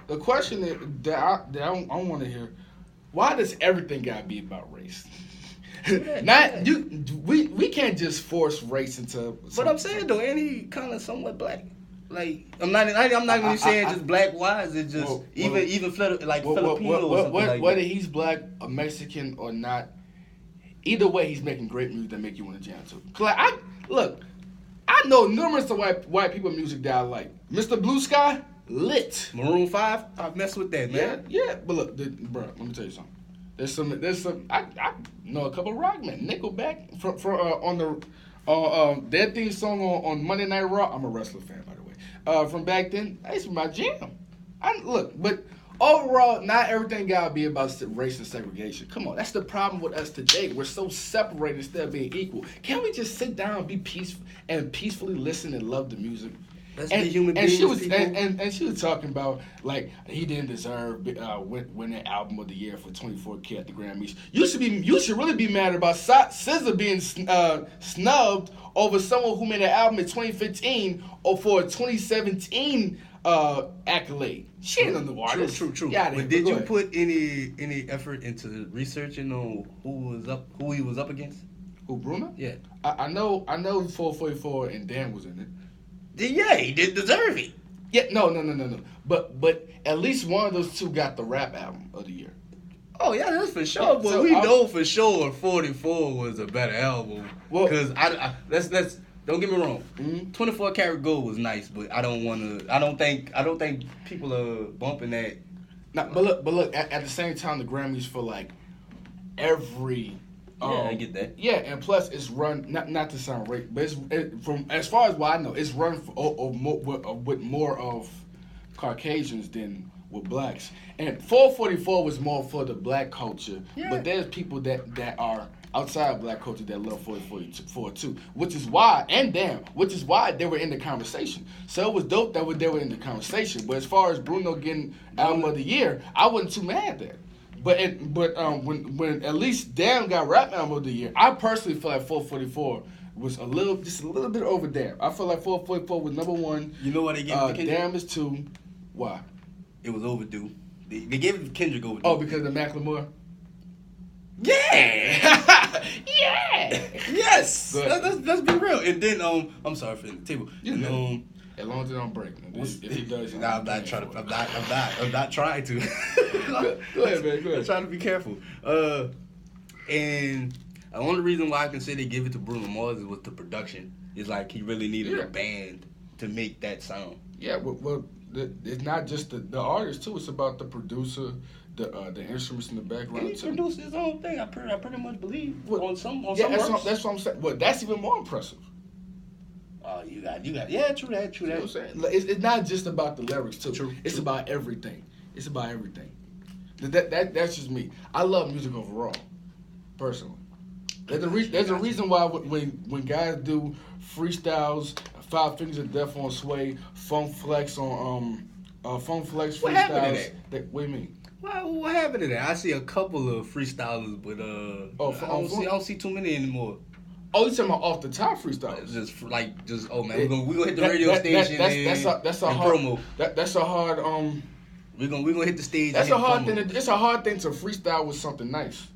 the question that I want to hear: why does everything gotta be about race? Not you. We can't just force race into. But I'm saying though, ain't he kind of somewhat black? Like I'm not even saying just black wise. It's just even Filipino. Whether he's black or Mexican or not, either way, he's making great music that make you want to jam to. Cause I know numerous of white people music that I like. Mr. Blue Sky, lit. Maroon 5, I mess with that, man. Yeah. But look, bro, let me tell you something. There's some. I know a couple of rock men. Nickelback on their theme song on Monday Night Raw. I'm a wrestler fan, by the way. From back then, that's my jam. But overall, not everything gotta be about race and segregation. Come on, that's the problem with us today. We're so separated instead of being equal. Can't we just sit down and be peaceful and peacefully listen and love the music? Let's be human beings. She was talking about like he didn't deserve winning album of the year for 24K at the Grammys. You should really be mad about SZA being snubbed over someone who made an album in 2015 or for a 2017 accolade. She ain't on the artist. True. But did you put any effort into researching on who he was up against? Who, Bruno? Yeah. I know 444 and Dan was in it. Yeah, he did deserve it. Yeah, no. But at least one of those two got the rap album of the year. Oh yeah, that's for sure. But so we know for sure 44 was a better album. Because let's don't get me wrong. Mm-hmm. 24 Karat Gold was nice, but I don't think people are bumping that. But look. At the same time, the Grammys for like every. I get that. Yeah, and plus it's run not to sound right, but from as far as what I know, it's run with more of Caucasians than with blacks. And 444 was more for the black culture, but there's people that are outside of black culture that love 444 too, which is why they were in the conversation. So it was dope that they were in the conversation. But as far as Bruno getting album of the year, I wasn't too mad at that. But when at least Damn got rap album of the year, I personally feel like 444 was a little bit over Damn. I feel like 444 was number one. You know why they gave it to Kendrick? Damn is two. Why? It was overdue. They gave it to Kendrick overdue. Oh, because of Macklemore? Yeah! Yeah! Yes! Let's be real. And then, I'm sorry for the table. As long as it don't break. If it does, I'm not trying to. Go ahead, man. Go ahead. I'm trying to be careful. And the only reason why I can say they give it to Bruno Mars is with the production. It's like he really needed a band to make that sound. Yeah, well it's not just the artist too. It's about the producer, the instruments in the background. He produced his own thing. I pretty much believe on some. That's what I'm saying. Well, that's even more impressive. Oh, you got. Yeah, true that. You know what I'm saying? It's not just about the lyrics too. True. It's about everything. That's just me. I love music overall, personally. There's a reason why when guys do freestyles, 5 Fingers of Death on Sway, Funk Flex on Funk Flex freestyles. What happened to that? What do you mean? What happened to that? I see a couple of freestylers, but I don't see too many anymore. Oh, you talking about off the top freestyles? Oh man, we gonna hit the radio station. That's a hard promo. That's a hard We gonna hit the stage. That's a hard thing. It's a hard thing to freestyle with something nice.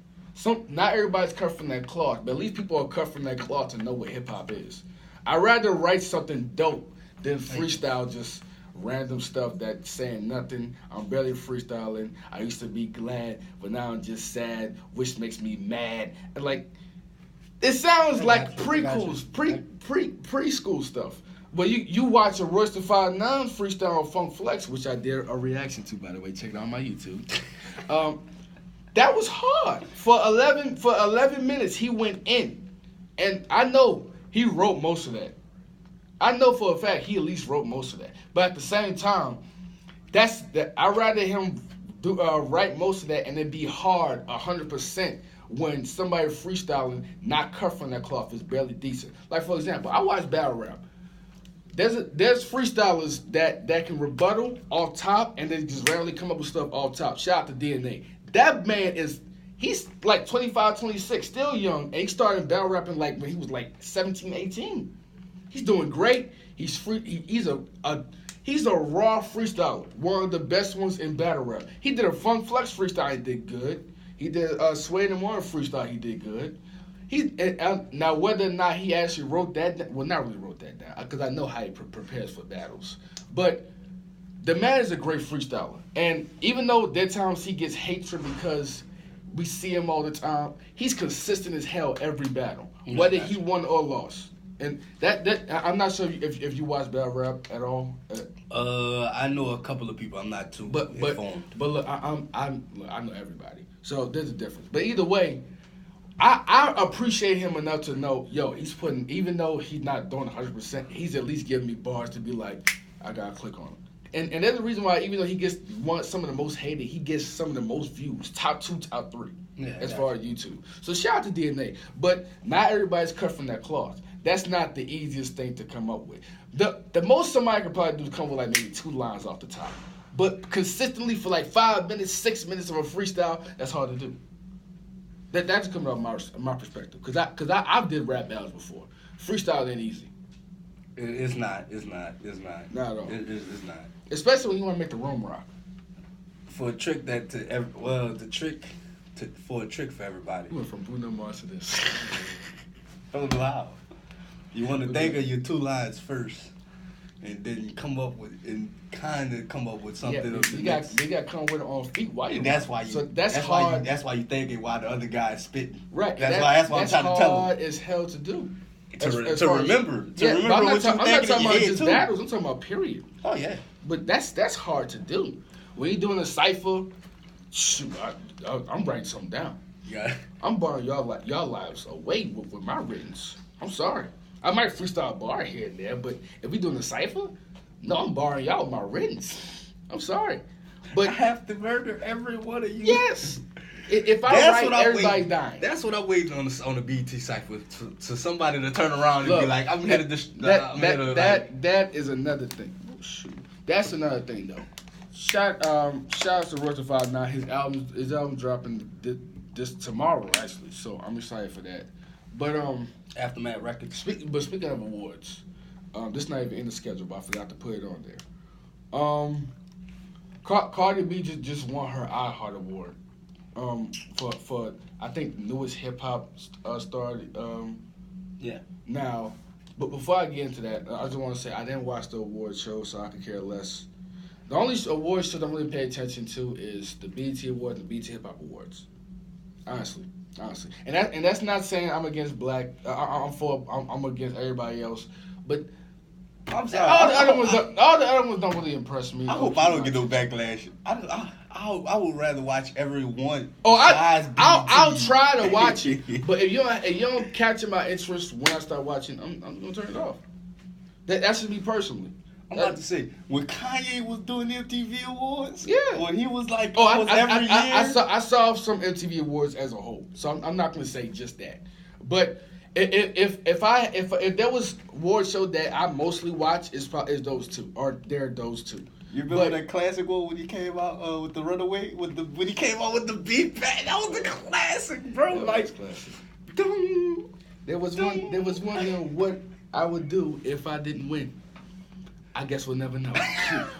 Not everybody's cut from that cloth, but at least people are cut from that cloth to know what hip hop is. I'd rather write something dope than freestyle just random stuff that's saying nothing. I'm barely freestyling. I used to be glad, but now I'm just sad, which makes me mad. And it sounds like preschool stuff. But you watch a Royce da 5'9" freestyle on Funk Flex, which I did a reaction to, by the way. Check it out on my YouTube. That was hard. For 11 minutes, he went in. And I know he wrote most of that. I know for a fact he at least wrote most of that. But at the same time, I'd rather him write most of that and it be hard 100%. When somebody freestyling, not cut from that cloth, is barely decent. Like, for example, I watch battle rap. There's freestylers that can rebuttal off top and then just randomly come up with stuff off top. Shout out to DNA. That man he's like 25, 26, still young, and he started battle rapping like when he was like 17, 18. He's doing great. He's free. He's He's a raw freestyler, one of the best ones in battle rap. He did a Funk Flex freestyle, he did good. He did Sway and Warren freestyle, he did good. Now whether or not he actually wrote that down, well, not really wrote that down, because I know how he prepares for battles. But the man is a great freestyler. And even though there are times he gets hatred because we see him all the time, he's consistent as hell every battle, whether he won or lost. And that I'm not sure if you watch battle rap at all. I know a couple of people. I'm not too informed. But look, I know everybody. So there's a difference. But either way, I appreciate him enough to know, he's putting, even though he's not doing 100%, he's at least giving me bars to be like, I gotta click on him. And there's the reason why, even though he gets some of the most hated, he gets some of the most views, top 2, top 3, as far as YouTube. So shout out to DNA. But not everybody's cut from that cloth. That's not the easiest thing to come up with. The most somebody could probably do is come with like maybe 2 lines off the top. But consistently for like 5 minutes, 6 minutes of a freestyle, that's hard to do. That's coming off my perspective. Because I've did rap battles before. Freestyle ain't easy. It's not. Not at all. It's not. Especially when you want to make the room rock. For a trick for a trick for everybody. We went from Bruno Mars to this. Don't know how. You want to think of your 2 lines first, and then come up with something. Yeah, they got to come with it on feet. Why? That's why hard. That's why you thinking while the other guy is spitting. Right. That's why I'm trying to tell him. That's hard as hell to do. To remember what you I'm not thinking talking about just too. battles. I'm talking about period. Oh yeah. But that's hard to do. When you're doing a cipher, shoot, I'm writing something down. Yeah. I'm borrowing y'all lives away with my writtens. I'm sorry. I might freestyle a bar here and there, but if we doing a cipher, no, I'm borrowing y'all with my writtens. I'm sorry. But I have to murder every one of you. Yes. If I write, everybody's dying. That's what I'm waiting on the BT cipher to somebody to turn around and be like, I'm headed to. That is another thing. Oh, shoot. That's another thing though. Shout out to Royce da 5'9". His album dropping this tomorrow actually, so I'm excited for that. But Aftermath Records. Speaking of awards, this not even in the schedule, but I forgot to put it on there. Cardi B just won her iHeart Award. For I think the newest hip hop started. Yeah. Now, but before I get into that, I just want to say I didn't watch the award show, so I could care less. The only award show I'm really paying attention to is the BET Awards and the BET Hip Hop Awards. Honestly, and that's not saying I'm against black. I'm against everybody else, but. I'm sorry. All the other ones don't really impress me. I hope I don't get no backlash. I would rather watch every one. Oh, I'll try to watch it, but if you don't catch my interest when I start watching, I'm gonna turn it off. That's just me personally. I'm about to say when Kanye was doing the MTV Awards. Yeah. When he was like, every year. I saw some MTV Awards as a whole, so I'm not gonna say just that, but. If there was award show that I mostly watch is those two, or they're those two. You remember that classic one when he came out with the Runaway, when he came out with the beat back? That was the classic, bro. Classic. There was one. What I would do if I didn't win. I guess we'll never know.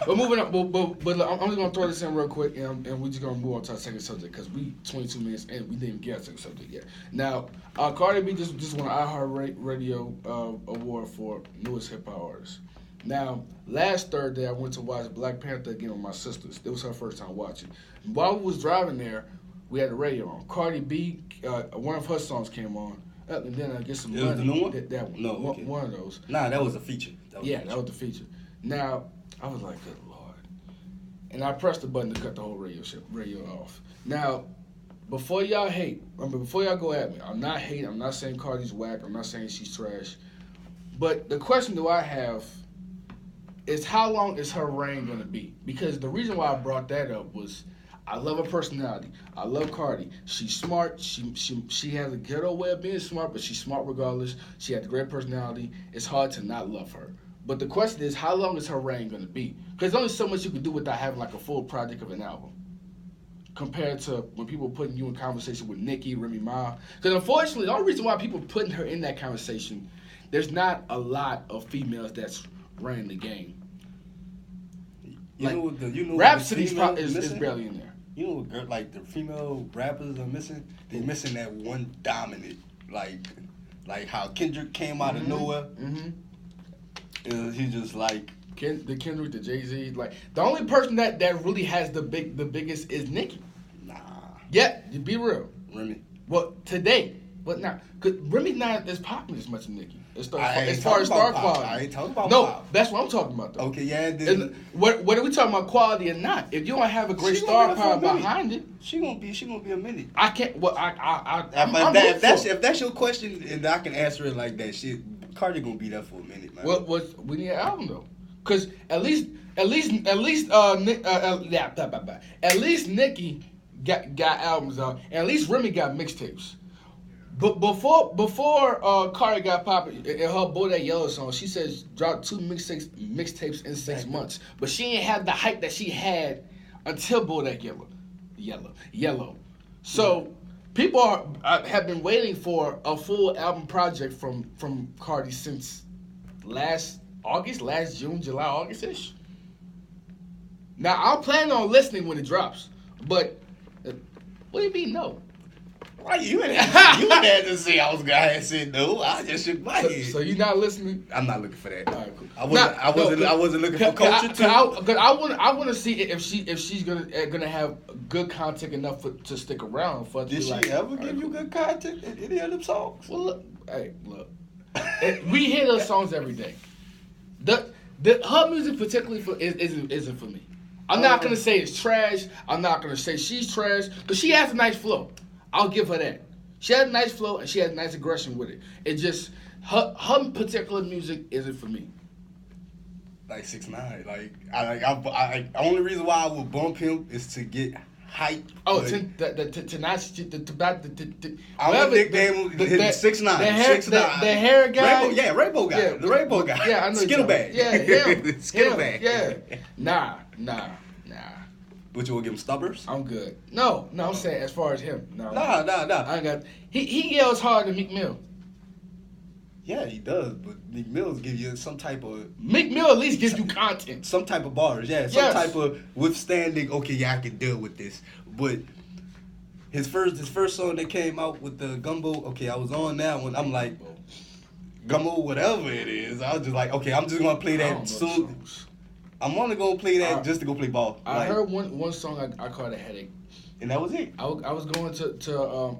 But moving on, but I'm just gonna throw this in real quick, and we're just gonna move on to our second subject because we 22 minutes and we didn't get our second subject yet. Now, Cardi B just won an iHeartRadio award for newest hip hop artist. Now, last Thursday I went to watch Black Panther again with my sisters. It was her first time watching. While we was driving there, we had the radio on. Cardi B, one of her songs came on. And then I get some money. Was the new one? That one. No, okay. One of those. Nah, that was a feature. That was the feature. Now, I was like, good Lord. And I pressed the button to cut the whole radio off. Now, before y'all go at me, I'm not hating, I'm not saying Cardi's whack, I'm not saying she's trash. But the question that I have is how long is her reign going to be? Because the reason why I brought that up was I love her personality. I love Cardi. She's smart. She has a ghetto way of being smart, but she's smart regardless. She has a great personality. It's hard to not love her. But the question is, how long is her reign going to be? Because there's only so much you can do without having like a full project of an album. Compared to when people putting you in conversation with Nicki, Remy Ma. Because unfortunately, the only reason why people putting her in that conversation, there's not a lot of females that's running the game. Rhapsody's is barely in there. You know what, girl, like the female rappers are missing? They missing that one dominant, like how Kendrick came out of nowhere. He just like the Kendrick, the Jay-Z. Like the only person that really has the biggest is Nicki. Nah. Yeah, to be real. Remy. Well, today, but now, cause Remy's not as popular as much as Nicki. As far as pop. star quality. I ain't talking about no, pop. that's what I'm talking about, though. Okay, yeah. Whether we talking about quality or not, if you don't have a great star power behind it, she gonna be a minute. I can't. Well, if that's your question, and I can answer it like that, shit, Cardi gonna be there for a minute, man. Well, we need an album though, cause at least Nicki got albums out, and at least Remy got mixtapes. But before Cardi got popular in her Boy That Yellow song, she says dropped 2 mixtapes in 6 months. But she ain't had the hype that she had until Boy That Yellow. So people have been waiting for a full album project from Cardi since last June, July, August-ish. Now I'm planning on listening when it drops, but what do you mean no? Why you didn't have to say I was gonna have said no. I just shook my head. So you not listening? I'm not looking for that. All right, cool. I wasn't looking for culture too. Cause I want to see if she's gonna have good content enough to stick around for. Did she ever give you good content in any of them songs? Well, look. We hear those songs every day. Her music particularly isn't for me. I'm not gonna say it's trash. I'm not gonna say she's trash, but she has a nice flow. I'll give her that. She has a nice flow and she has nice aggression with it. It just her particular music isn't for me. Like 6ix9ine, I only reason why I would bump him is to get hype. Oh, tonight's I'm a nickname 6ix9ine. The hair guy. Rainbow guy. The rainbow guy. Yeah, I know. Skittle bag. Yeah, him. Skittle bag. Yeah. Nah. But you will give him stubbers? I'm good. No, I'm saying as far as him. No. Nah. I ain't got. He yells hard than Meek Mill. Yeah, he does, but Meek Mill's give you some type of... Meek Mill at least gives you content. Some type of bars, yeah. Some type of withstanding, okay, yeah, I can deal with this. But his first song that came out with the Gumbo, okay, I was on that one. I'm like, Gumbo, whatever it is. I was just like, okay, I'm just going to play that soon. I'm only going to play that just to go play ball. I heard one song I called a headache. And that was it. I was going to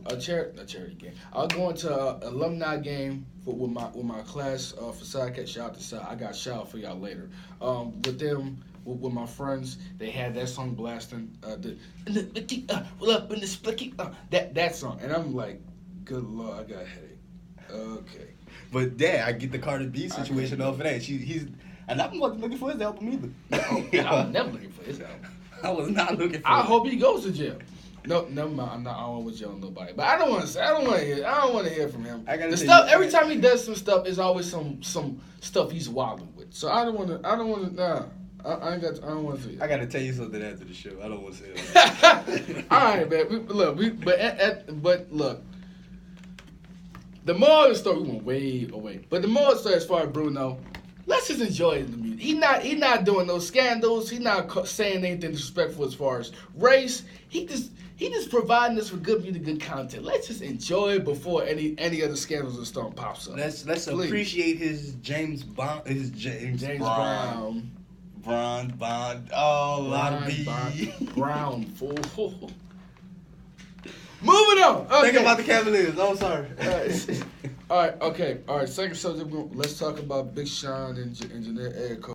a charity game. I was going to an alumni game with my class for Sidecat. Shout out to Side. I got shout out for y'all later. With them, with my friends, they had that song blasting. That song, and I'm like, good Lord, I got a headache. Okay. But yeah, I get the Cardi B situation off of that. And I wasn't looking for his album either. I was never looking for his album. I was not looking for. I hope he goes to jail. No, never mind. I don't want to jail nobody. But I don't want to hear from him. Every time he does some stuff, it's always some stuff he's wilding with. So I don't want to. Nah. I don't want to see it. I got to tell you something after the show. I don't want to say it. All right, man. But look. The moral of the story, we went way away. But the moral of the story, as far as Bruno, let's just enjoy the music. He not doing those scandals. He not saying anything disrespectful as far as race. He just providing us with good music, good content. Let's just enjoy it before any other scandals or stuff pops up. Let's appreciate his James Brown. Bond. Oh, a lot of B. Brown, fool. Moving on. Okay. Think about the Cavaliers. Oh, sorry. All right. Okay. All right. Second subject. Let's talk about Big Sean and Janae Air.